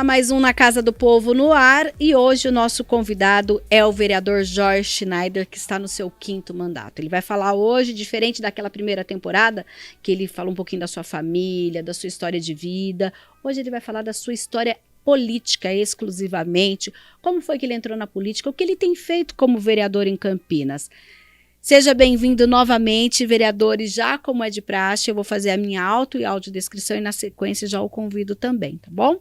mais um Na Casa do Povo no ar e hoje o nosso convidado é o vereador Jorge Schneider, que está no seu 5º mandato. Ele vai falar hoje, diferente daquela primeira temporada, que ele fala um pouquinho da sua família, da sua história de vida. Hoje ele vai falar da sua história política exclusivamente, como foi que ele entrou na política, o que ele tem feito como vereador em Campinas. Seja bem-vindo novamente, vereadores, já como é de praxe, eu vou fazer a minha auto e audiodescrição e na sequência já o convido também, tá bom?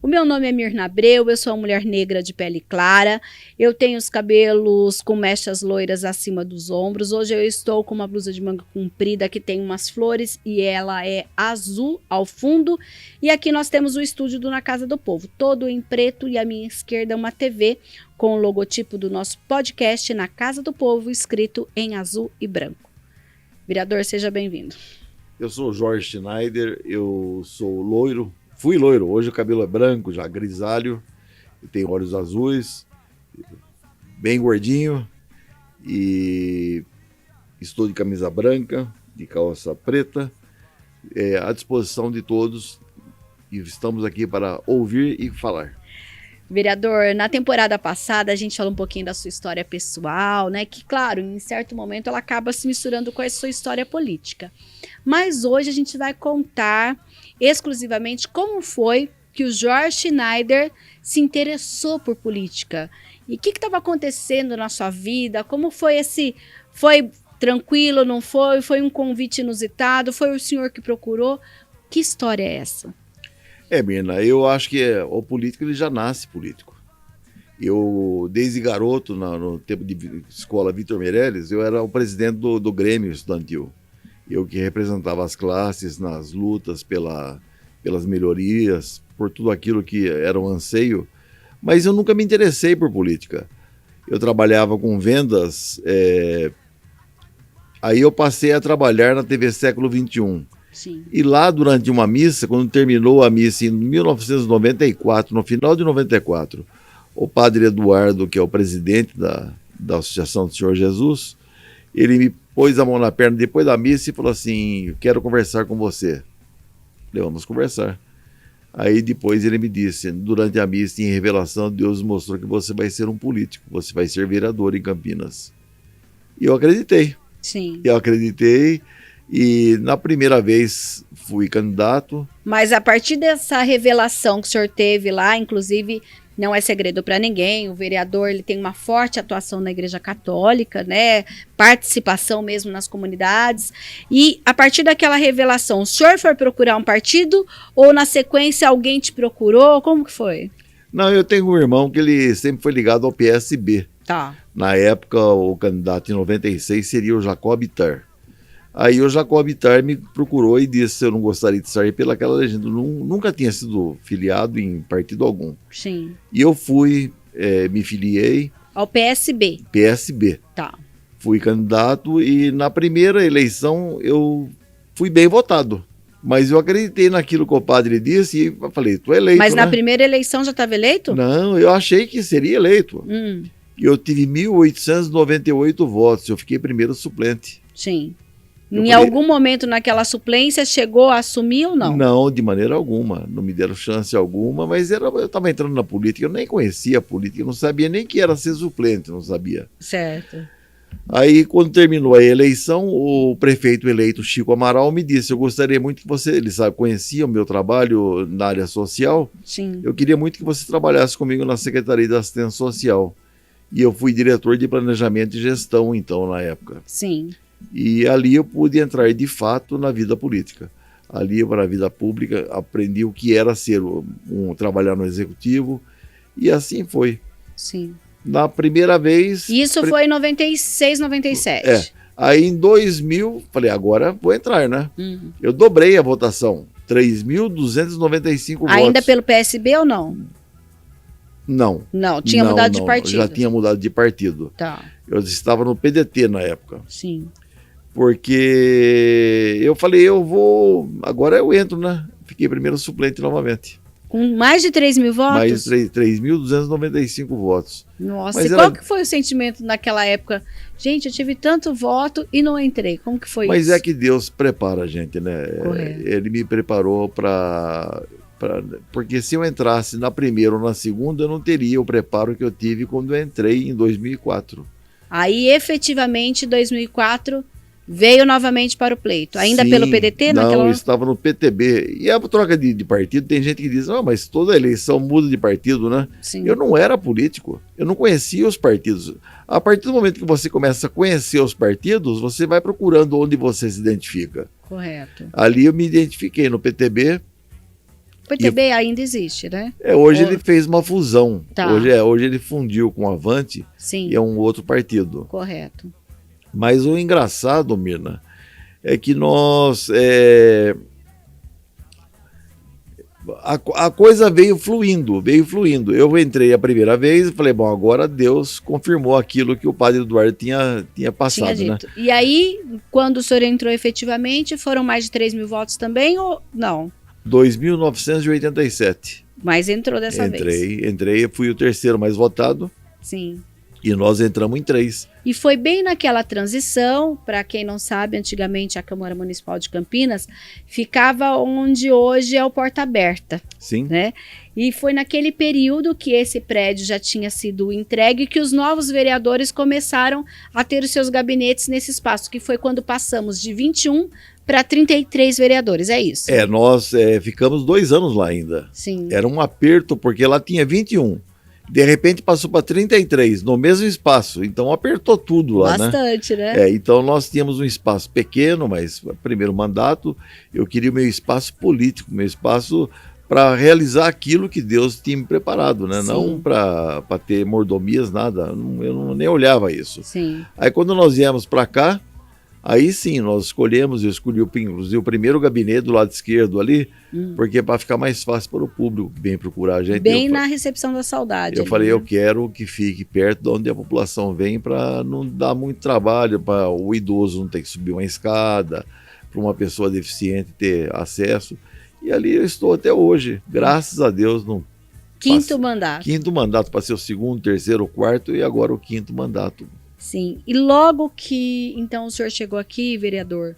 O meu nome é Mirna Abreu, eu sou uma mulher negra de pele clara, eu tenho os cabelos com mechas loiras acima dos ombros, hoje eu estou com uma blusa de manga comprida que tem umas flores e ela é azul ao fundo, e aqui nós temos o estúdio do Na Casa do Povo, todo em preto e à minha esquerda uma TV com o logotipo do nosso podcast Na Casa do Povo, escrito em azul e branco. Vereador, seja bem-vindo. Eu sou o Jorge Schneider, eu sou loiro, fui loiro, hoje o cabelo é branco, já grisalho, eu tenho olhos azuis, bem gordinho e estou de camisa branca, de calça preta, à disposição de todos e estamos aqui para ouvir e falar. Vereador, na temporada passada a gente falou um pouquinho da sua história pessoal, né? Que, claro, em certo momento ela acaba se misturando com a sua história política. Mas hoje a gente vai contar exclusivamente como foi que o Jorge Schneider se interessou por política. E o que estava acontecendo na sua vida? Como foi esse... Foi tranquilo, não foi? Foi um convite inusitado? Foi o senhor que procurou? Que história é essa? Mirna, eu acho que o político ele já nasce político. Eu, desde garoto, no tempo de escola Vitor Meirelles, eu era o presidente do Grêmio Estudantil. Eu que representava as classes nas lutas pelas melhorias, por tudo aquilo que era um anseio, mas eu nunca me interessei por política. Eu trabalhava com vendas, aí eu passei a trabalhar na TV Século XXI. Sim. E lá, durante uma missa, quando terminou a missa em 1994, no final de 94, o padre Eduardo, que é o presidente da Associação do Senhor Jesus, ele me pôs a mão na perna depois da missa e falou assim: quero conversar com você. Falei, vamos conversar. Aí depois ele me disse, durante a missa, em revelação, Deus mostrou que você vai ser um político, você vai ser vereador em Campinas. E eu acreditei. Sim. Eu acreditei. E na primeira vez fui candidato. Mas a partir dessa revelação que o senhor teve lá, inclusive não é segredo para ninguém, o vereador ele tem uma forte atuação na Igreja Católica, né? Participação mesmo nas comunidades. E a partir daquela revelação, o senhor foi procurar um partido ou na sequência alguém te procurou? Como que foi? Não, eu tenho um irmão que ele sempre foi ligado ao PSB. Tá. Na época, o candidato em 96 seria o Jacob Bittar. Aí o Jacob Bittar me procurou e disse se eu não gostaria de sair pelaquela legenda. Nunca tinha sido filiado em partido algum. Sim. E eu fui, me filiei. Ao PSB. PSB. Tá. Fui candidato e na primeira eleição eu fui bem votado. Mas eu acreditei naquilo que o padre disse e falei, tu é eleito, Mas na né? Primeira eleição já estava eleito? Não, eu achei que seria eleito. E eu tive 1.898 votos, eu fiquei primeiro suplente. Sim. Em algum momento naquela suplência chegou a assumir ou não? Não, de maneira alguma. Não me deram chance alguma, mas eu estava entrando na política, eu nem conhecia a política, eu não sabia nem que era ser suplente, não sabia. Certo. Aí, quando terminou a eleição, o prefeito eleito Chico Amaral me disse, eu gostaria muito que você, ele sabe, conhecia o meu trabalho na área social, Sim. Eu queria muito que você trabalhasse comigo na Secretaria de Assistência Social. E eu fui diretor de Planejamento e Gestão, então, na época. Sim. E ali eu pude entrar de fato na vida política. Ali, para a vida pública, aprendi o que era ser trabalhar no executivo, e assim foi. Sim. Na primeira vez... Isso foi em 96, 97. Aí em 2000, falei, agora vou entrar, né? Eu dobrei a votação, 3.295 votos. Ainda pelo PSB ou não? Não. Não, tinha mudado de partido. Já tinha mudado de partido. Tá. Eu estava no PDT na época. Sim. Porque eu falei, agora eu entro, né? Fiquei primeiro suplente novamente. Com mais de 3 mil votos? Mais de 3.295 votos. Nossa, Mas e qual que foi o sentimento naquela época? Gente, eu tive tanto voto e não entrei. Como que foi isso? Mas é que Deus prepara a gente, né? Correto. Ele me preparou para porque se eu entrasse na primeira ou na segunda, eu não teria o preparo que eu tive quando eu entrei em 2004. Aí, efetivamente, em 2004, veio novamente para o pleito. Ainda Sim, pelo PDT? Não, eu estava no PTB. E a troca de partido, tem gente que diz, mas toda eleição muda de partido, né? Sim. Eu não era político, eu não conhecia os partidos. A partir do momento que você começa a conhecer os partidos, você vai procurando onde você se identifica. Correto. Ali eu me identifiquei no PTB. O PTB ainda existe, né? Hoje ele fez uma fusão. Tá. Hoje ele fundiu com o Avante. Sim. E é um outro partido. Correto. Mas o engraçado, Mirna, é que nós... A coisa veio fluindo. Eu entrei a primeira vez e falei, bom, agora Deus confirmou aquilo que o padre Eduardo tinha passado, tinha né? dito. E aí, quando o senhor entrou efetivamente, foram mais de 3 mil votos também ou não? 2.987. Mas entrou dessa vez. Entrei, fui o terceiro mais votado. Sim. E nós entramos em 3. E foi bem naquela transição, para quem não sabe, antigamente a Câmara Municipal de Campinas ficava onde hoje é o Porta Aberta. Sim. Né? E foi naquele período que esse prédio já tinha sido entregue que os novos vereadores começaram a ter os seus gabinetes nesse espaço, que foi quando passamos de 21 para 33 vereadores, é isso? Nós ficamos 2 anos lá ainda. Sim. Era um aperto, porque lá tinha 21. De repente passou para 33, no mesmo espaço. Então apertou tudo lá, bastante, né? Então nós tínhamos um espaço pequeno, mas primeiro mandato, eu queria o meu espaço político, meu espaço para realizar aquilo que Deus tinha me preparado, né? Sim. Não para ter mordomias, nada. Eu nem olhava isso. Sim. Aí quando nós viemos para cá, aí sim, nós eu escolhi inclusive o primeiro gabinete do lado esquerdo ali, porque é para ficar mais fácil para o público que vem procurar a gente. Bem na recepção da saudade. Eu falei, eu quero que fique perto de onde a população vem para não dar muito trabalho, para o idoso não ter que subir uma escada, para uma pessoa deficiente ter acesso. E ali eu estou até hoje, graças a Deus. Quinto mandato. Quinto mandato, passei o segundo, terceiro, quarto e agora o quinto mandato. Sim, e logo que então o senhor chegou aqui, vereador,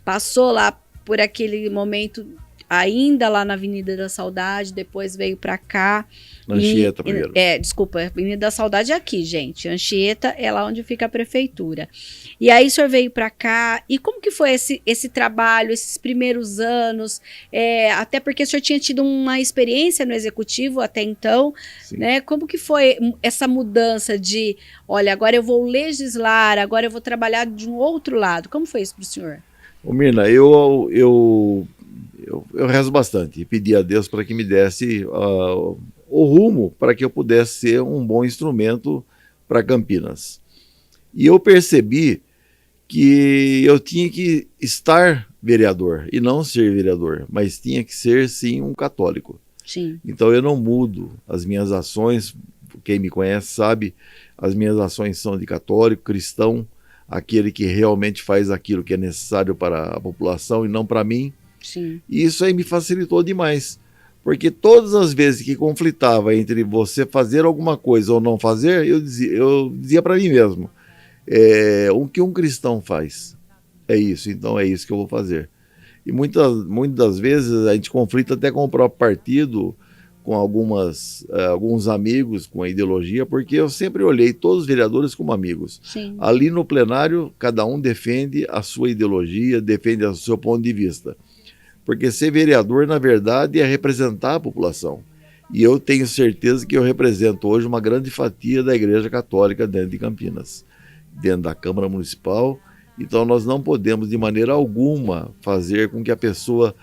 passou lá por aquele momento, ainda lá na Avenida da Saudade, depois veio para cá. Anchieta primeiro. Desculpa, a Avenida da Saudade é aqui, gente. Anchieta é lá onde fica a prefeitura. E aí o senhor veio para cá, e como que foi esse trabalho, esses primeiros anos? Até porque o senhor tinha tido uma experiência no executivo até então, né? Como que foi essa mudança de, olha, agora eu vou legislar, agora eu vou trabalhar de um outro lado? Como foi isso para o senhor? Ô Mirna, eu rezo bastante e pedi a Deus para que me desse o rumo para que eu pudesse ser um bom instrumento para Campinas. E eu percebi que eu tinha que estar vereador e não ser vereador, mas tinha que ser, sim, um católico. Sim. Então eu não mudo as minhas ações, quem me conhece sabe, as minhas ações são de católico, cristão, aquele que realmente faz aquilo que é necessário para a população e não para mim. Sim. E isso aí me facilitou demais, porque todas as vezes que conflitava entre você fazer alguma coisa ou não fazer, eu dizia para mim mesmo, o que um cristão faz é isso, então é isso que eu vou fazer. E muitas das vezes a gente conflita até com o próprio partido, com alguns amigos com a ideologia, porque eu sempre olhei todos os vereadores como amigos. Sim. Ali no plenário, cada um defende a sua ideologia, defende o seu ponto de vista. Porque ser vereador, na verdade, é representar a população. E eu tenho certeza que eu represento hoje uma grande fatia da Igreja Católica dentro de Campinas, dentro da Câmara Municipal. Então nós não podemos, de maneira alguma, fazer com que a pessoa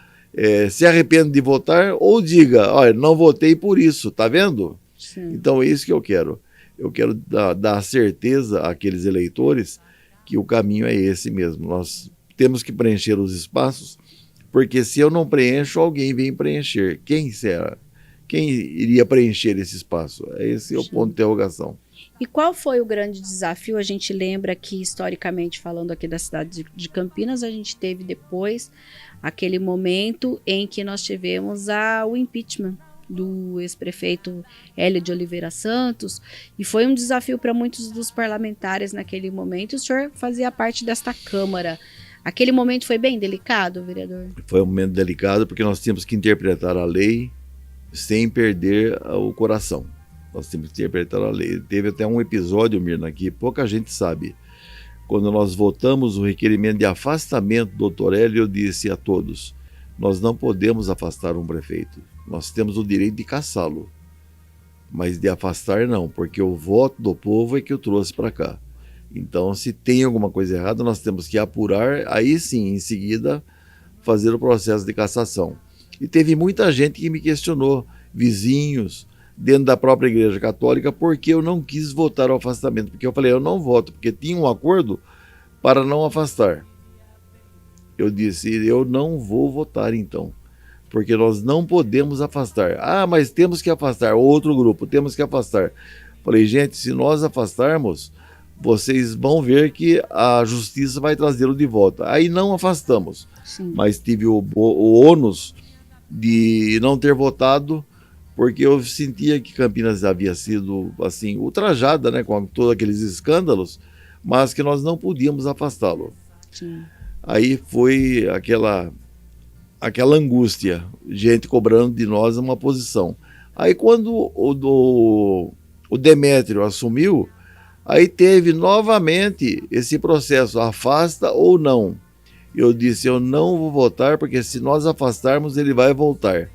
se arrependa de votar ou diga, olha, não votei por isso, tá vendo? Sim. Então é isso que eu quero. Eu quero dar certeza àqueles eleitores que o caminho é esse mesmo. Nós temos que preencher os espaços, porque se eu não preencho, alguém vem preencher. Quem será? Quem iria preencher esse espaço? Esse é o ponto de interrogação. E qual foi o grande desafio? A gente lembra que, historicamente falando aqui da cidade de Campinas, a gente teve depois aquele momento em que nós tivemos o impeachment do ex-prefeito Hélio de Oliveira Santos, e foi um desafio para muitos dos parlamentares naquele momento. O senhor fazia parte desta Câmara. Aquele momento foi bem delicado, vereador? Foi um momento delicado porque nós tínhamos que interpretar a lei sem perder o coração. Nós temos que interpretar a lei. Teve até um episódio, Mirna, que pouca gente sabe. Quando nós votamos o requerimento de afastamento do Dr. Hélio, eu disse a todos, nós não podemos afastar um prefeito. Nós temos o direito de caçá-lo, mas de afastar não, porque o voto do povo é que o trouxe para cá. Então, se tem alguma coisa errada, nós temos que apurar, aí sim, em seguida, fazer o processo de cassação. E teve muita gente que me questionou, vizinhos, dentro da própria Igreja Católica, porque eu não quis votar o afastamento. Porque eu falei, eu não voto, porque tinha um acordo para não afastar. Eu disse, eu não vou votar então, porque nós não podemos afastar. Ah, mas temos que afastar, outro grupo, temos que afastar. Falei, gente, se nós afastarmos, vocês vão ver que a justiça vai trazê-lo de volta. Aí não afastamos, sim, mas tive o ônus de não ter votado, porque eu sentia que Campinas havia sido assim ultrajada, né, com todos aqueles escândalos, mas que nós não podíamos afastá-lo. Sim. Aí foi aquela angústia, gente cobrando de nós uma posição. Aí quando o Demétrio assumiu, aí teve novamente esse processo, afasta ou não. Eu disse, eu não vou votar, porque se nós afastarmos, ele vai voltar.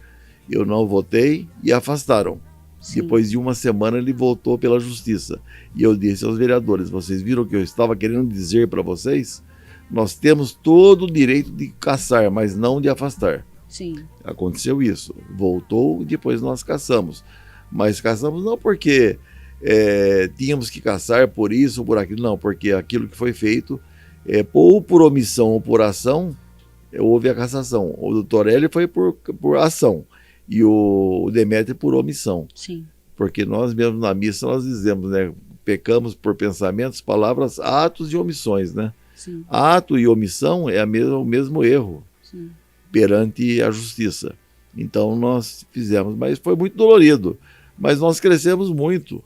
Eu não votei e afastaram. Sim. Depois de uma semana, ele voltou pela justiça. E eu disse aos vereadores, vocês viram o que eu estava querendo dizer para vocês? Nós temos todo o direito de caçar, mas não de afastar. Sim. Aconteceu isso. Voltou e depois nós caçamos. Mas caçamos não porque tínhamos que caçar por isso ou por aquilo, não, porque aquilo que foi feito, ou por omissão ou por ação, houve a cassação. O Dr. Hélio foi por ação e o Demétrio por omissão. Sim. Porque nós mesmos na missa nós dizemos, né, pecamos por pensamentos, palavras, atos e omissões, né? Sim. Ato e omissão é o mesmo erro. Sim. Perante a justiça. Então nós fizemos, mas foi muito dolorido. Mas nós crescemos muito.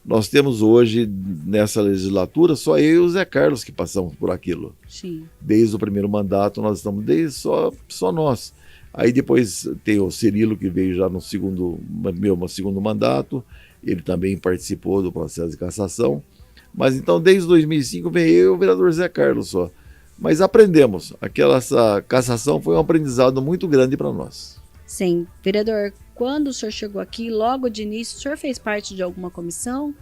Nós temos hoje, nessa legislatura, só eu e o Zé Carlos que passamos por aquilo. Sim. Desde o primeiro mandato, nós estamos, só nós. Aí depois tem o Cirilo, que veio já no segundo mandato, ele também participou do processo de cassação. Mas então, desde 2005, veio eu e o vereador Zé Carlos só. Mas aprendemos. Essa cassação foi um aprendizado muito grande para nós. Sim. Vereador, quando o senhor chegou aqui, logo de início, o senhor fez parte de alguma comissão?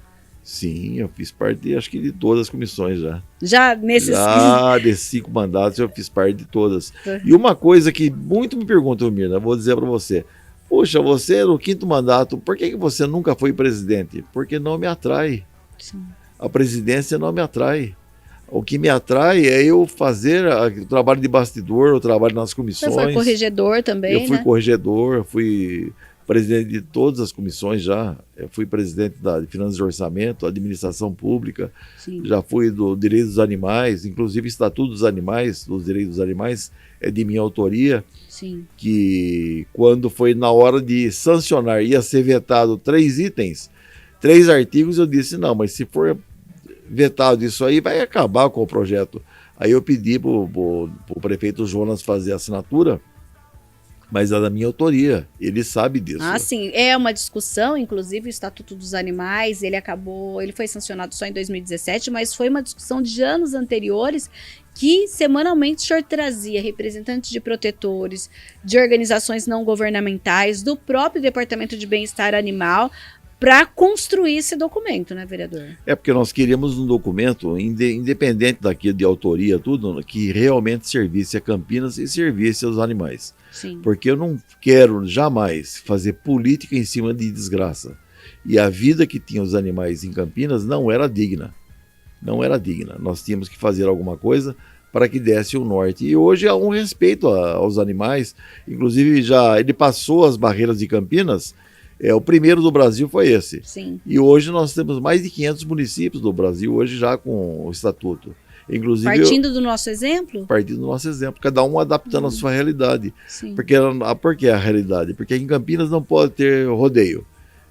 Sim, eu fiz parte, acho que de todas as comissões já. Já nesses... Já desses 5 mandatos eu fiz parte de todas. E uma coisa que muito me perguntam, Mirna, vou dizer para você. Poxa, você no 5º mandato, por que você nunca foi presidente? Porque não me atrai. Sim. A presidência não me atrai. O que me atrai é eu fazer o trabalho de bastidor, o trabalho nas comissões. Você foi corregedor também, eu fui, né? Corregedor, eu fui presidente de todas as comissões já. Eu fui presidente de Finanças e Orçamento, Administração Pública. Sim. Já fui do Direito dos Animais, inclusive Estatuto dos Animais, dos Direitos dos Animais, é de minha autoria. Sim. Que quando foi na hora de sancionar, ia ser vetado 3 itens, 3 artigos, eu disse, não, mas se for vetado isso aí, vai acabar com o projeto. Aí eu pedi para o prefeito Jonas fazer a assinatura, mas é da minha autoria, ele sabe disso. Ah, sim, é uma discussão, inclusive o Estatuto dos Animais, ele foi sancionado só em 2017, mas foi uma discussão de anos anteriores, que semanalmente o senhor trazia representantes de protetores, de organizações não governamentais, do próprio Departamento de Bem-Estar Animal, para construir esse documento, né, vereador? É porque nós queríamos um documento independente daquilo de autoria, tudo, que realmente servisse a Campinas e servisse aos animais. Sim. Porque eu não quero jamais fazer política em cima de desgraça. E a vida que tinha os animais em Campinas não era digna. Não era digna. Nós tínhamos que fazer alguma coisa para que desse o norte. E hoje há um respeito aos animais. Inclusive, ele passou as barreiras de Campinas. O primeiro do Brasil foi esse. Sim. E hoje nós temos mais de 500 municípios do Brasil, hoje já com o estatuto. Inclusive, partindo do nosso exemplo? Partindo do nosso exemplo, cada um adaptando a sua realidade. Sim. Por que a realidade? Porque em Campinas não pode ter rodeio.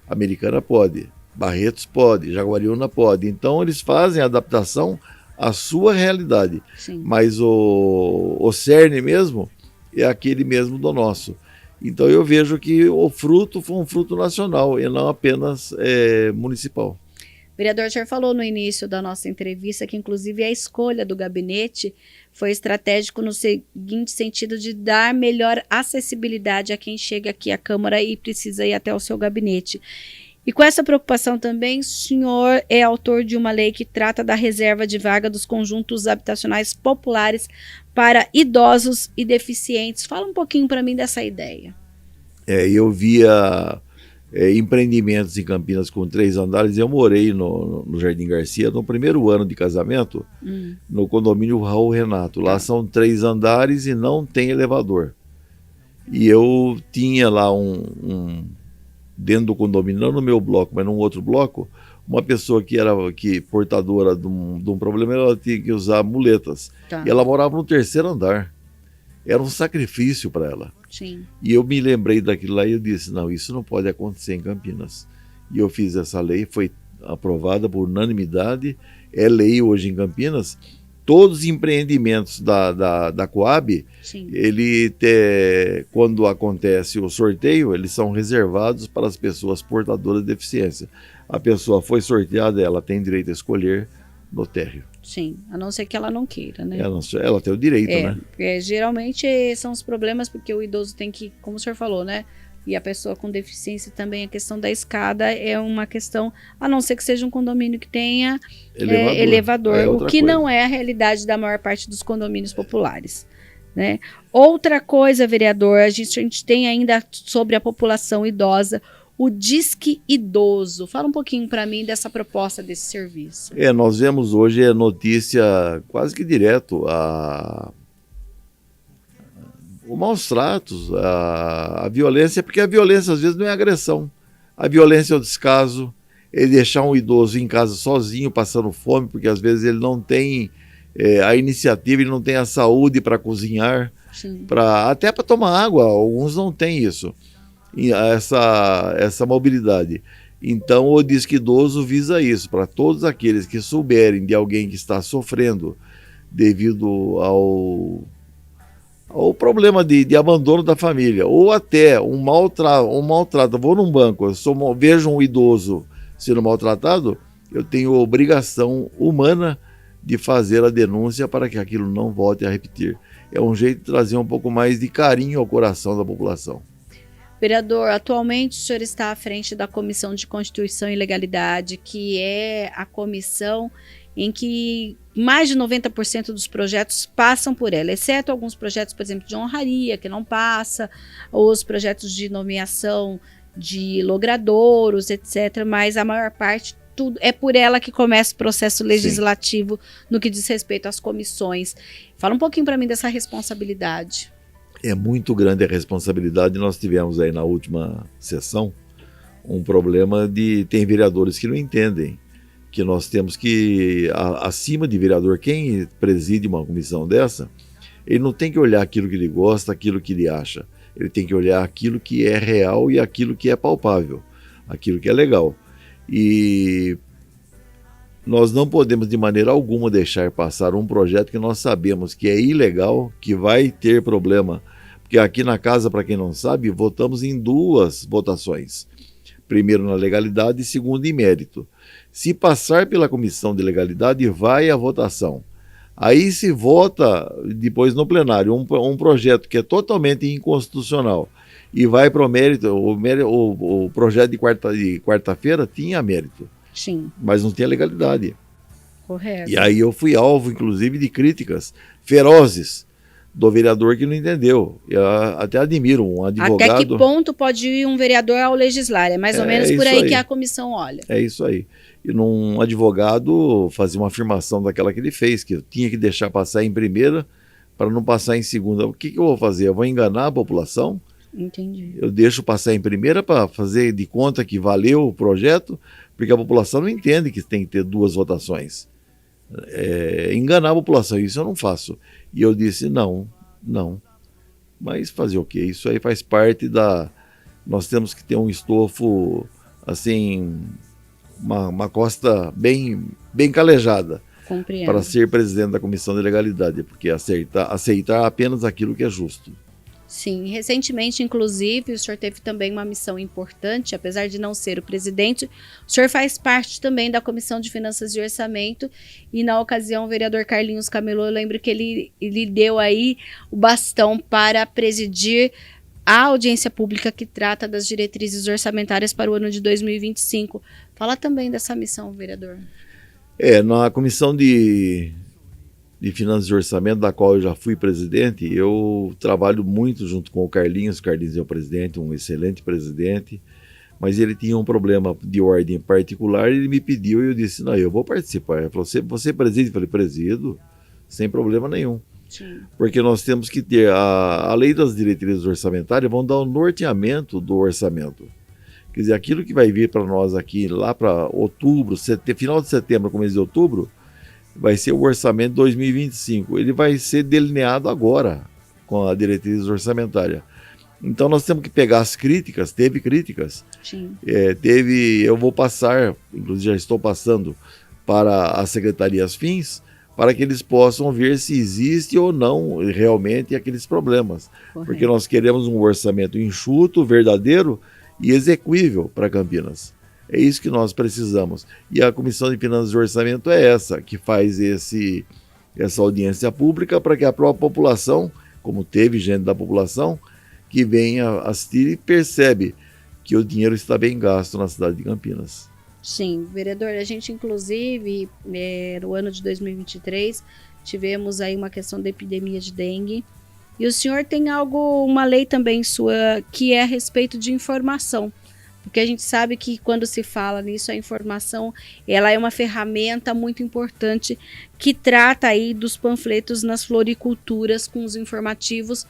Americana pode, Barretos pode, Jaguariúna pode. Então eles fazem a adaptação à sua realidade. Sim. Mas o cerne mesmo é aquele mesmo do nosso. Então eu vejo que o fruto foi um fruto nacional e não apenas municipal. Vereador, o senhor falou no início da nossa entrevista que, inclusive, a escolha do gabinete foi estratégico no seguinte sentido de dar melhor acessibilidade a quem chega aqui à Câmara e precisa ir até o seu gabinete. E com essa preocupação também, o senhor é autor de uma lei que trata da reserva de vaga dos conjuntos habitacionais populares para idosos e deficientes. Fala um pouquinho para mim dessa ideia. Eu via empreendimentos em Campinas com 3 andares. Eu morei no Jardim Garcia no primeiro ano de casamento, no condomínio Raul Renato. Lá são 3 andares e não tem elevador. E eu tinha lá dentro do condomínio, não no meu bloco, mas num outro bloco, uma pessoa que era portadora de um problema, ela tinha que usar muletas. E ela morava no 3º andar. Era um sacrifício para ela. Sim. E eu me lembrei daquilo lá e eu disse, não, isso não pode acontecer em Campinas. E eu fiz essa lei, foi aprovada por unanimidade, é lei hoje em Campinas. Todos os empreendimentos da Coab, quando acontece o sorteio, eles são reservados para as pessoas portadoras de deficiência. A pessoa foi sorteada, ela tem direito a escolher no térreo. Sim, a não ser que ela não queira, né? Ela tem o direito, né? Geralmente são os problemas porque o idoso tem que, como o senhor falou, né? E a pessoa com deficiência também, a questão da escada é uma questão, a não ser que seja um condomínio que tenha elevador, o que não é a realidade da maior parte dos condomínios populares, né? Outra coisa, vereador, a gente tem ainda sobre a população idosa, o Disque Idoso. Fala um pouquinho para mim dessa proposta desse serviço. Nós vemos hoje a notícia quase que direto, os maus tratos, a violência, porque a violência às vezes não é agressão. A violência é o descaso, é deixar um idoso em casa sozinho, passando fome, porque às vezes ele não tem a iniciativa, ele não tem a saúde para cozinhar, até para tomar água, alguns não têm isso. Essa mobilidade. Então o Disque Idoso visa isso, para todos aqueles que souberem de alguém que está sofrendo devido ao problema de abandono da família, ou até um maltrato. Vou num banco, vejo um idoso sendo maltratado, eu tenho obrigação humana de fazer a denúncia para que aquilo não volte a repetir. É um jeito de trazer um pouco mais de carinho ao coração da população. Vereador, atualmente o senhor está à frente da Comissão de Constituição e Legalidade, que é a comissão em que mais de 90% dos projetos passam por ela, exceto alguns projetos, por exemplo, de honraria, que não passa, ou os projetos de nomeação de logradouros, etc., mas a maior parte, tudo é por ela que começa o processo legislativo no que diz respeito às comissões. Fala um pouquinho para mim dessa responsabilidade. É muito grande a responsabilidade. Nós tivemos aí na última sessão um problema tem vereadores que não entendem que nós temos que, acima de vereador, quem preside uma comissão dessa, ele não tem que olhar aquilo que ele gosta, aquilo que ele acha. Ele tem que olhar aquilo que é real e aquilo que é palpável, aquilo que é legal. E nós não podemos de maneira alguma deixar passar um projeto que nós sabemos que é ilegal, que vai ter problema. Porque aqui na casa, para quem não sabe, votamos em 2 votações. Primeiro na legalidade e segundo em mérito. Se passar pela comissão de legalidade, vai à votação. Aí se vota depois no plenário um projeto que é totalmente inconstitucional e vai para o mérito. O projeto de quarta-feira tinha mérito. Sim. Mas não tinha legalidade. Correto. E aí eu fui alvo, inclusive, de críticas ferozes do vereador que não entendeu. Eu até admiro um advogado. Até que ponto pode ir um vereador ao legislar? É mais ou menos por aí que a comissão olha. É isso aí. E um advogado fazia uma afirmação daquela que ele fez, que eu tinha que deixar passar em primeira para não passar em segunda. O que eu vou fazer? Eu vou enganar a população? Entendi. Eu deixo passar em primeira para fazer de conta que valeu o projeto, porque a população não entende que tem que ter 2 votações. Enganar a população, isso eu não faço. E eu disse, não. Mas fazer o quê? Isso aí faz parte nós temos que ter um estofo, assim, uma costa bem calejada. Compreendo. Para ser presidente da Comissão de Legalidade, porque aceitar apenas aquilo que é justo. Sim, recentemente, inclusive, o senhor teve também uma missão importante, apesar de não ser o presidente, o senhor faz parte também da Comissão de Finanças e Orçamento, e na ocasião o vereador Carlinhos Camelô, eu lembro que ele deu aí o bastão para presidir a audiência pública que trata das diretrizes orçamentárias para o ano de 2025. Fala também dessa missão, vereador. Na Comissão de Finanças e Orçamento, da qual eu já fui presidente, eu trabalho muito junto com o Carlinhos. O Carlinhos é o presidente, um excelente presidente, mas ele tinha um problema de ordem particular e ele me pediu e eu disse, não, eu vou participar. Ele falou, você preside? Eu falei, presido, sem problema nenhum. Sim. Porque nós temos que ter, a lei das diretrizes orçamentárias vão dar um norteamento do orçamento. Quer dizer, aquilo que vai vir para nós aqui, lá para outubro, final de setembro, começo de outubro, vai ser o orçamento 2025. Ele vai ser delineado agora com a diretriz orçamentária. Então nós temos que pegar as críticas, teve críticas. Sim. Eu vou passar, inclusive já estou passando para as secretarias fins, para que eles possam ver se existe ou não realmente aqueles problemas. Correto. Porque nós queremos um orçamento enxuto, verdadeiro e execuível para Campinas. É isso que nós precisamos. E a Comissão de Finanças e Orçamento é essa, que faz essa audiência pública para que a própria população, como teve gente da população, que venha assistir e percebe que o dinheiro está bem gasto na cidade de Campinas. Sim, vereador, a gente inclusive, no ano de 2023, tivemos aí uma questão da epidemia de dengue, e o senhor tem uma lei também sua, que é a respeito de informação, porque a gente sabe que quando se fala nisso, a informação, ela é uma ferramenta muito importante, que trata aí dos panfletos nas floriculturas, com os informativos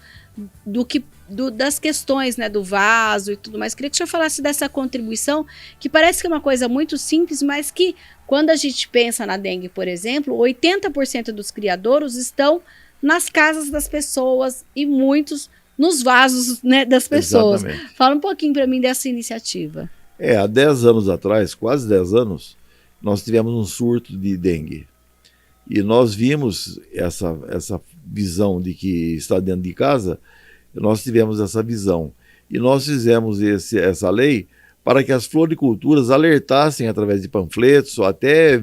das questões, né, do vaso e tudo mais. Queria que o senhor falasse dessa contribuição, que parece que é uma coisa muito simples, mas que quando a gente pensa na dengue, por exemplo, 80% dos criadouros estão nas casas das pessoas e muitos nos vasos, né, das pessoas. Exatamente. Fala um pouquinho para mim dessa iniciativa. Há 10 anos atrás, quase 10 anos, nós tivemos um surto de dengue. E nós vimos essa visão de que está dentro de casa, nós tivemos essa visão. E nós fizemos essa lei para que as floriculturas alertassem através de panfletos, ou até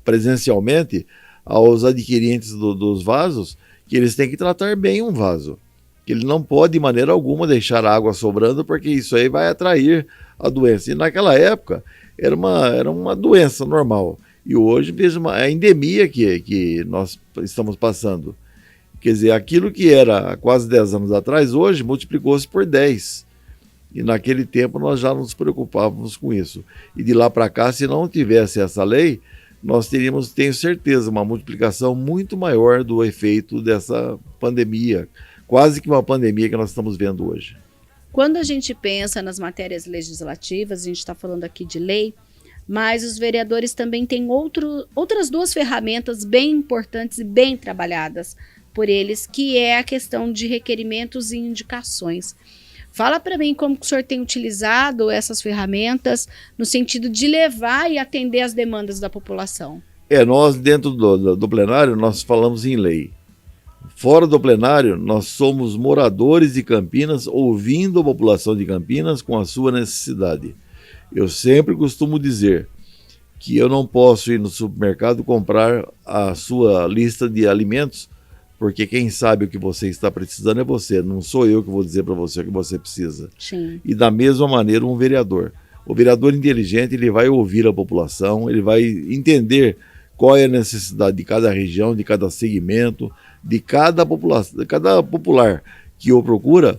presencialmente, aos adquirentes dos vasos, que eles têm que tratar bem um vaso. Que ele não pode, de maneira alguma, deixar água sobrando, porque isso aí vai atrair a doença. E naquela época, era uma doença normal. E hoje, veja, a endemia que nós estamos passando. Quer dizer, aquilo que era há quase 10 anos atrás, hoje multiplicou-se por 10. E naquele tempo nós já nos preocupávamos com isso. E de lá para cá, se não tivesse essa lei, nós teríamos, tenho certeza, uma multiplicação muito maior do efeito dessa pandemia. Quase que uma pandemia que nós estamos vendo hoje. Quando a gente pensa nas matérias legislativas, a gente está falando aqui de lei, mas os vereadores também têm outras duas ferramentas bem importantes e bem trabalhadas por eles, que é a questão de requerimentos e indicações. Fala para mim como que o senhor tem utilizado essas ferramentas no sentido de levar e atender as demandas da população. Nós dentro do plenário nós falamos em lei. Fora do plenário, nós somos moradores de Campinas, ouvindo a população de Campinas com a sua necessidade. Eu sempre costumo dizer que eu não posso ir no supermercado comprar a sua lista de alimentos, porque quem sabe o que você está precisando é você, não sou eu que vou dizer para você o que você precisa. Sim. E da mesma maneira um vereador. O vereador inteligente, ele vai ouvir a população, ele vai entender qual é a necessidade de cada região, de cada segmento, de cada população, de cada popular que o procura,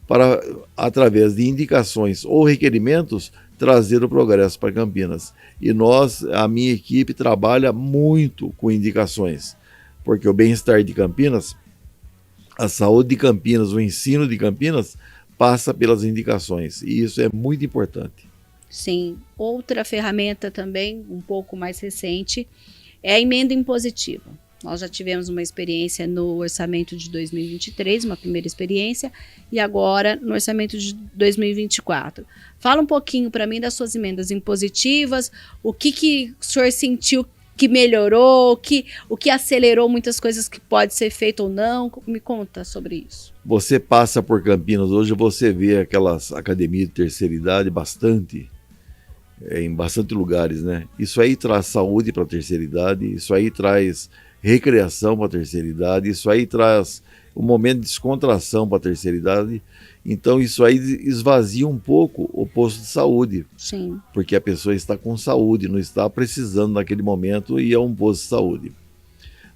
para, através de indicações ou requerimentos, trazer o progresso para Campinas. E a minha equipe, trabalha muito com indicações, porque o bem-estar de Campinas, a saúde de Campinas, o ensino de Campinas, passa pelas indicações, e isso é muito importante. Sim, outra ferramenta também, um pouco mais recente, é a emenda impositiva. Nós já tivemos uma experiência no orçamento de 2023, uma primeira experiência, e agora no orçamento de 2024. Fala um pouquinho para mim das suas emendas impositivas, o que o senhor sentiu que melhorou, o que acelerou muitas coisas que pode ser feito ou não? Me conta sobre isso. Você passa por Campinas hoje, você vê aquelas academias de terceira idade em bastante lugares, né? Isso aí traz saúde para a terceira idade, isso aí traz recreação para a terceira idade, isso aí traz um momento de descontração para a terceira idade. Então isso aí esvazia um pouco o posto de saúde. Sim. Porque a pessoa está com saúde, não está precisando naquele momento e é um posto de saúde.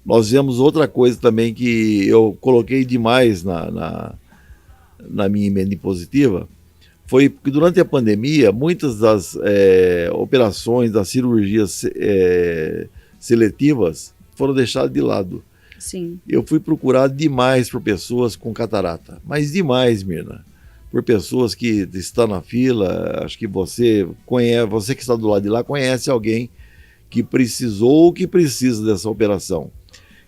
Nós vemos outra coisa também que eu coloquei demais na minha emenda impositiva, foi que durante a pandemia, muitas das operações, das cirurgias seletivas foram deixadas de lado. Sim. Eu fui procurado demais por pessoas com catarata, mas demais, Mirna. Por pessoas que estão na fila, acho que você que está do lado de lá, conhece alguém que precisou ou que precisa dessa operação.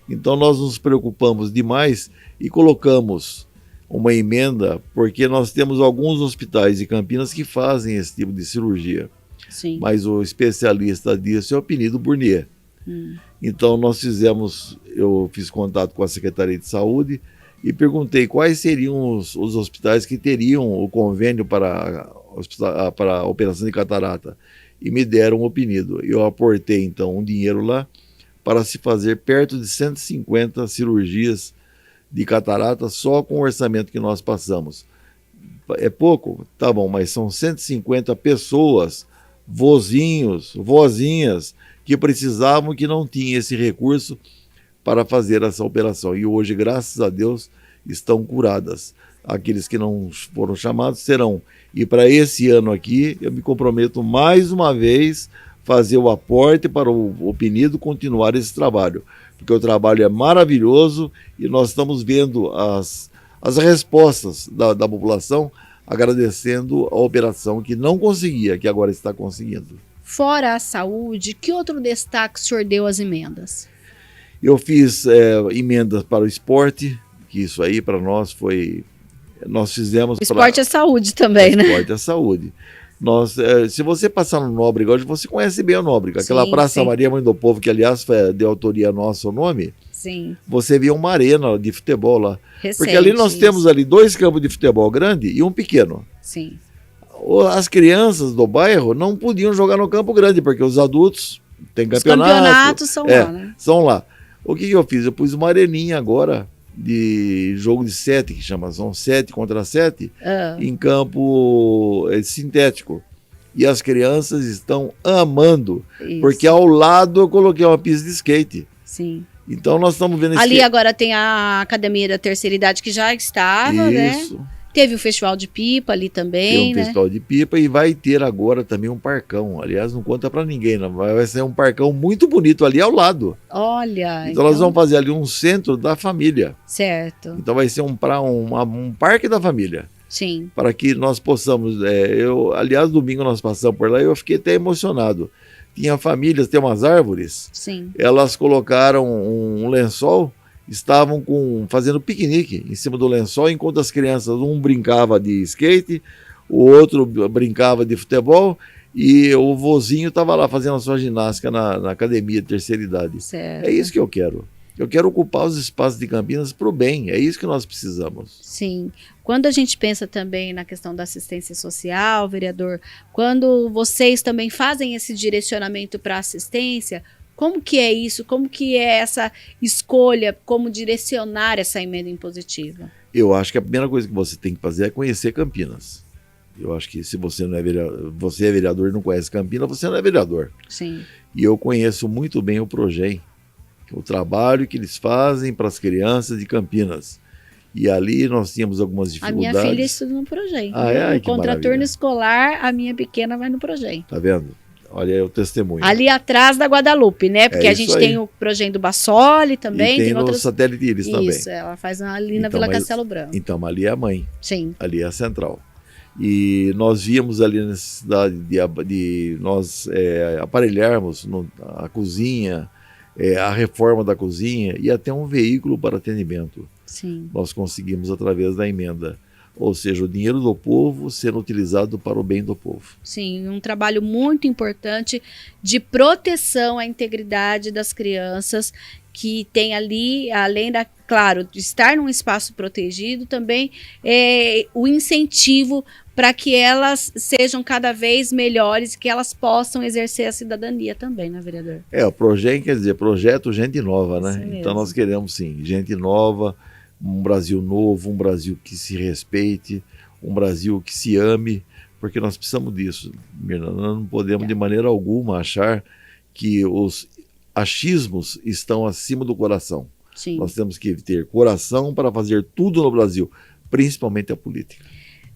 Então nós nos preocupamos demais e colocamos uma emenda, porque nós temos alguns hospitais de Campinas que fazem esse tipo de cirurgia. Sim. Mas o especialista disso é o Penido Burnier. Então eu fiz contato com a Secretaria de Saúde e perguntei quais seriam os hospitais que teriam o convênio para a operação de catarata. E me deram o Penido. Eu aportei então um dinheiro lá para se fazer perto de 150 cirurgias de catarata só com o orçamento que nós passamos. É pouco? Tá bom, mas são 150 pessoas, vozinhos, vozinhas, que precisavam, que não tinham esse recurso para fazer essa operação. E hoje, graças a Deus, estão curadas. Aqueles que não foram chamados serão. E para esse ano aqui, eu me comprometo mais uma vez fazer o aporte para o Penido continuar esse trabalho. Porque o trabalho é maravilhoso e nós estamos vendo as respostas da população agradecendo a operação que não conseguia, que agora está conseguindo. Fora a saúde, que outro destaque o senhor deu às emendas? Eu fiz emendas para o esporte, que isso aí para nós foi... Nós fizemos... O esporte é saúde também, né? O esporte é saúde. Se você passar no Nóbrega hoje, você conhece bem o Nóbrega. Aquela Praça Maria Mãe do Povo, que aliás foi de autoria nossa o nome. Sim. Você vê uma arena de futebol lá. Recente, porque ali nós temos ali 2 campos de futebol grande e um pequeno. Sim. As crianças do bairro não podiam jogar no campo grande, porque os adultos têm campeonato. Os campeonatos são lá, né? São lá. O que eu fiz? Eu pus uma areninha agora de jogo de 7, que chama, são 7 contra 7, em campo sintético. E as crianças estão amando, porque ao lado eu coloquei uma pista de skate. Sim. Então nós estamos vendo... Ali agora tem a Academia da Terceira Idade, que já estava, Isso. Né? Teve o Festival de Pipa ali também, Tem um festival de pipa e vai ter agora também um parcão. Aliás, não conta pra ninguém, não. Vai ser um parcão muito bonito ali ao lado. Olha. Então nós vamos fazer ali um centro da família. Certo. Então vai ser um parque da família. Sim. Para que nós possamos... aliás, domingo nós passamos por lá e eu fiquei até emocionado. Tinha famílias, tem umas árvores. Sim. Elas colocaram um lençol, estavam fazendo piquenique em cima do lençol, enquanto as crianças, um brincava de skate, o outro brincava de futebol e o vozinho estava lá fazendo a sua ginástica na academia de terceira idade. Certo. É isso que eu quero. Eu quero ocupar os espaços de Campinas para o bem, é isso que nós precisamos. Sim. Quando a gente pensa também na questão da assistência social, vereador, quando vocês também fazem esse direcionamento para assistência, como que é isso? Como que é essa escolha? Como direcionar essa emenda impositiva? Eu acho que a primeira coisa que você tem que fazer é conhecer Campinas. Eu acho que se você não é vereador, você é vereador e não conhece Campinas, você não é vereador. Sim. E eu conheço muito bem o Progem, o trabalho que eles fazem para as crianças de Campinas. E ali nós tínhamos algumas dificuldades. A minha filha estuda no Progem. No contraturno escolar, a minha pequena vai no Progem. Tá vendo? Olha aí o testemunho. Ali atrás da Guadalupe, né? Porque a gente tem o Progem do Bassoli também. E tem no Satélite Íris também. Isso, ela faz ali na Vila Castelo Branco. Então, ali é a mãe. Sim. Ali é a central. E nós víamos ali a necessidade de nós aparelharmos a cozinha, a reforma da cozinha e até um veículo para atendimento. Sim. Nós conseguimos através da emenda. ou seja, o dinheiro do povo sendo utilizado para o bem do povo. Sim, um trabalho muito importante de proteção à integridade das crianças, que tem ali, além da, claro, de estar num espaço protegido, também o incentivo para que elas sejam cada vez melhores, que elas possam exercer a cidadania também, né, vereador? O projeto quer dizer projeto Gente Nova, né? Isso mesmo. Então nós queremos sim, gente nova, um Brasil novo, um Brasil que se respeite, um Brasil que se ame, porque nós precisamos disso, Mirna. Nós não podemos de maneira alguma achar que os achismos estão acima do coração. Sim. Nós temos que ter coração para fazer tudo no Brasil, principalmente a política.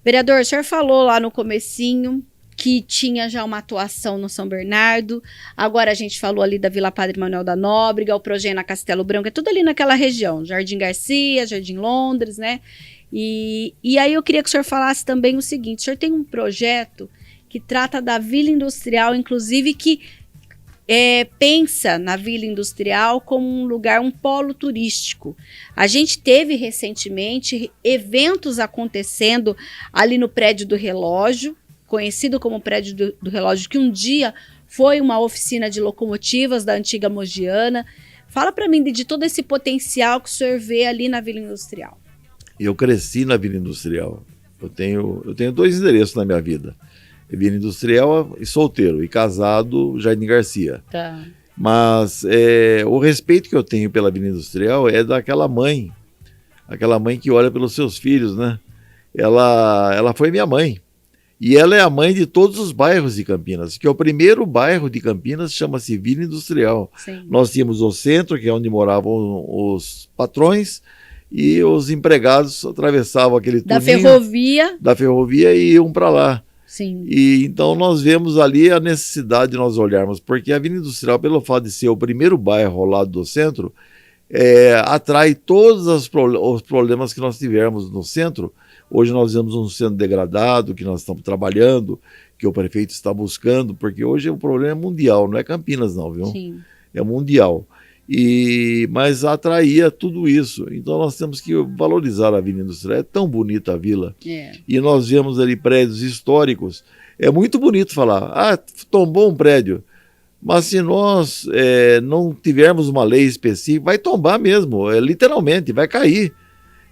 Vereador, o senhor falou lá no comecinho que tinha já uma atuação no São Bernardo, agora a gente falou ali da Vila Padre Manuel da Nóbrega, o Projem na Castelo Branco, é tudo ali naquela região, Jardim Garcia, Jardim Londres, né? E aí eu queria que o senhor falasse também o seguinte, o senhor tem um projeto que trata da Vila Industrial, inclusive que pensa na Vila Industrial como um lugar, um polo turístico. A gente teve recentemente eventos acontecendo ali no prédio do relógio, conhecido como prédio do relógio, que um dia foi uma oficina de locomotivas da antiga Mogiana. Fala para mim de todo esse potencial que o senhor vê ali na Vila Industrial. Eu cresci na Vila Industrial. Eu tenho 2 endereços na minha vida. Vila Industrial e solteiro, e casado, Jardim Garcia. Tá. Mas o respeito que eu tenho pela Vila Industrial é daquela mãe, aquela mãe que olha pelos seus filhos, né? Ela foi minha mãe. E ela é a mãe de todos os bairros de Campinas, que é o primeiro bairro de Campinas, chama-se Vila Industrial. Sim. Nós tínhamos o centro, que é onde moravam os patrões, e os empregados atravessavam aquele túnel da ferrovia e iam para lá. Sim. E então nós vemos ali a necessidade de nós olharmos, porque a Avenida Industrial, pelo fato de ser o primeiro bairro ao lado do centro, atrai todos os problemas que nós tivemos no centro. Hoje nós vemos um centro degradado, que nós estamos trabalhando, que o prefeito está buscando, porque hoje o problema é mundial, não é Campinas não, viu? Sim. É mundial. Mas atraía tudo isso. Então nós temos que valorizar a Avenida Industrial. É tão bonita a vila. E nós vemos ali prédios históricos. É muito bonito falar, tombou um prédio. Mas se nós não tivermos uma lei específica, vai tombar mesmo, literalmente, vai cair.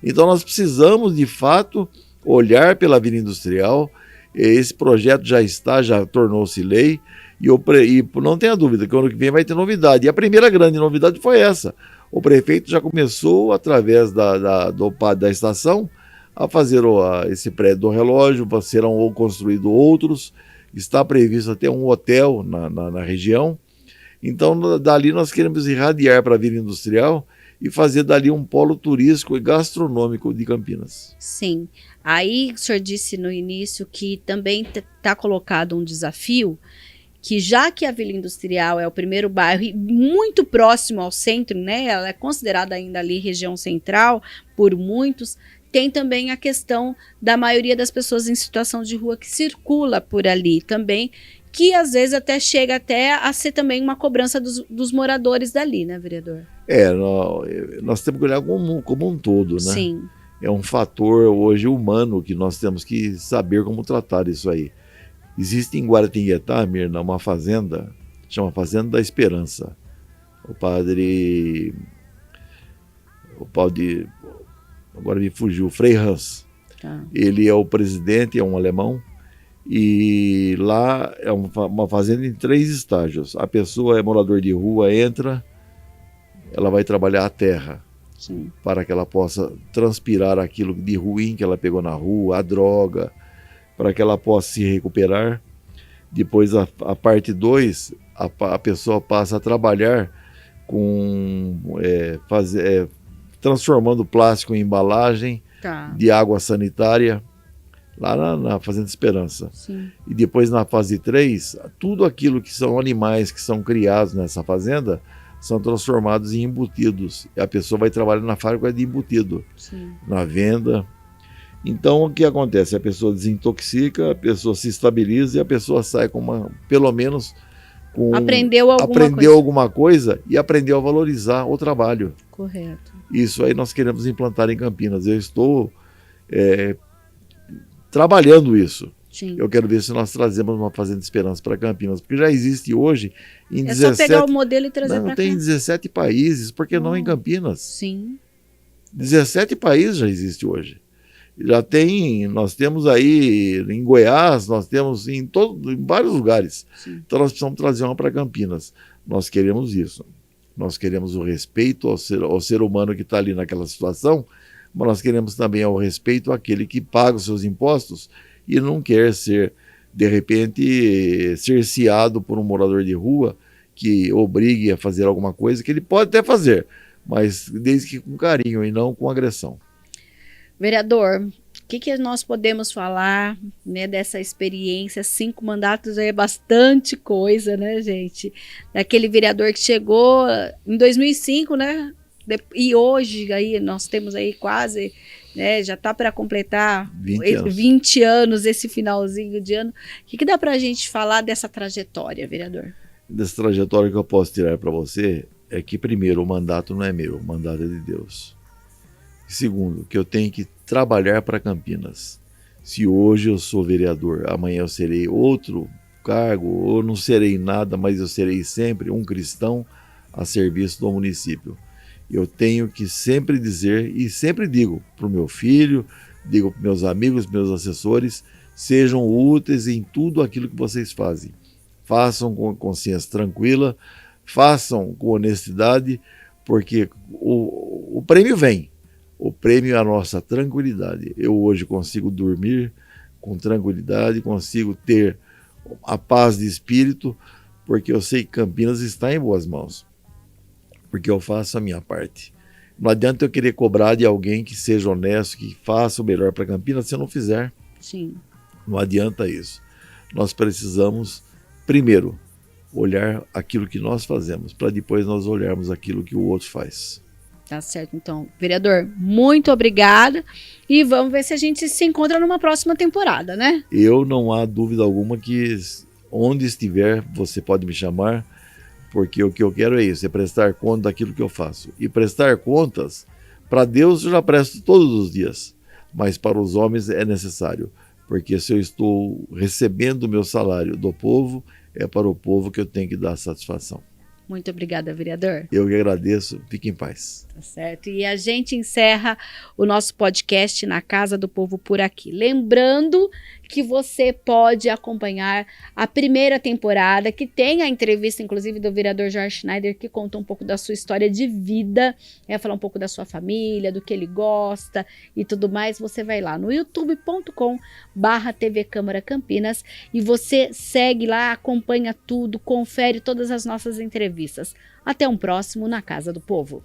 Então nós precisamos, de fato, olhar pela Avenida Industrial. Esse projeto já tornou-se lei. E não tenha dúvida que o ano que vem vai ter novidade. E a primeira grande novidade foi essa. O prefeito já começou, através da estação, a fazer esse prédio do relógio, serão construídos outros. Está previsto até um hotel na região. Então, dali nós queremos irradiar para a Vila Industrial e fazer dali um polo turístico e gastronômico de Campinas. Sim. Aí o senhor disse no início que também está colocado um desafio, que já que a Vila Industrial é o primeiro bairro e muito próximo ao centro, né, ela é considerada ainda ali região central por muitos, tem também a questão da maioria das pessoas em situação de rua que circula por ali também, que às vezes até chega até a ser também uma cobrança dos moradores dali, né, vereador? Nós temos que olhar como um todo, né? Sim. É um fator hoje humano que nós temos que saber como tratar isso aí. Existe em Guaratinguetá, Mirna, uma fazenda, chama Fazenda da Esperança. Agora me fugiu, Frei Hans. Tá. Ele é o presidente, é um alemão, e lá é uma fazenda em 3 estágios. A pessoa é morador de rua, entra, ela vai trabalhar a terra. Sim. Para que ela possa transpirar aquilo de ruim que ela pegou na rua, a droga, para que ela possa se recuperar. Depois, a parte 2, a pessoa passa a trabalhar transformando plástico em embalagem de água sanitária, lá na Fazenda Esperança. Sim. E depois, na fase 3, tudo aquilo que são animais que são criados nessa fazenda são transformados em embutidos. E a pessoa vai trabalhar na fábrica de embutido, sim, na venda. Então, o que acontece? A pessoa desintoxica, a pessoa se estabiliza e a pessoa sai pelo menos aprendeu alguma coisa e aprendeu a valorizar o trabalho. Correto. Isso aí nós queremos implantar em Campinas. Eu estou trabalhando isso. Sim. Eu quero ver se nós trazemos uma Fazenda Esperança para Campinas, porque já existe hoje em 17... só pegar o modelo e trazer para cá. Tem 17 países, por que não em Campinas? Sim. 17 países já existe hoje. Nós temos aí em Goiás, nós temos em vários lugares. Sim. Então nós precisamos trazer uma para Campinas. Nós queremos isso. Nós queremos o respeito ao ser humano que está ali naquela situação, mas nós queremos também o respeito àquele que paga os seus impostos e não quer ser, de repente, cerceado por um morador de rua que obrigue a fazer alguma coisa que ele pode até fazer, mas desde que com carinho e não com agressão. Vereador, o que nós podemos falar, né, dessa experiência? 5 mandatos é bastante coisa, né, gente? Daquele vereador que chegou em 2005, né? E hoje aí nós temos aí quase, né, já está para completar 20 anos esse finalzinho de ano. O que dá para a gente falar dessa trajetória, vereador? Dessa trajetória que eu posso tirar para você é que, primeiro, o mandato não é meu, o mandato é de Deus. Segundo, que eu tenho que trabalhar para Campinas. Se hoje eu sou vereador, amanhã eu serei outro cargo, ou não serei nada, mas eu serei sempre um cristão a serviço do município. Eu tenho que sempre dizer, e sempre digo para o meu filho, digo para meus amigos, meus assessores, sejam úteis em tudo aquilo que vocês fazem. Façam com consciência tranquila, façam com honestidade, porque o prêmio vem. O prêmio é a nossa tranquilidade. Eu hoje consigo dormir com tranquilidade, consigo ter a paz de espírito, porque eu sei que Campinas está em boas mãos. Porque eu faço a minha parte. Não adianta eu querer cobrar de alguém que seja honesto, que faça o melhor para Campinas, se eu não fizer. Sim. Não adianta isso. Nós precisamos, primeiro, olhar aquilo que nós fazemos, para depois nós olharmos aquilo que o outro faz. Tá certo, então. Vereador, muito obrigada. E vamos ver se a gente se encontra numa próxima temporada, né? Eu não há dúvida alguma que onde estiver, você pode me chamar, porque o que eu quero é isso, é prestar conta daquilo que eu faço. E prestar contas, para Deus eu já presto todos os dias, mas para os homens é necessário, porque se eu estou recebendo o meu salário do povo, é para o povo que eu tenho que dar satisfação. Muito obrigada, vereador. Eu que agradeço. Fique em paz. Tá certo. E a gente encerra o nosso podcast na Casa do Povo por aqui. Lembrando que você pode acompanhar a primeira temporada, que tem a entrevista, inclusive, do vereador Jorge Schneider, que conta um pouco da sua história de vida, falar um pouco da sua família, do que ele gosta e tudo mais. Você vai lá no youtube.com/TV Câmara Campinas e você segue lá, acompanha tudo, confere todas as nossas entrevistas. Até um próximo na Casa do Povo.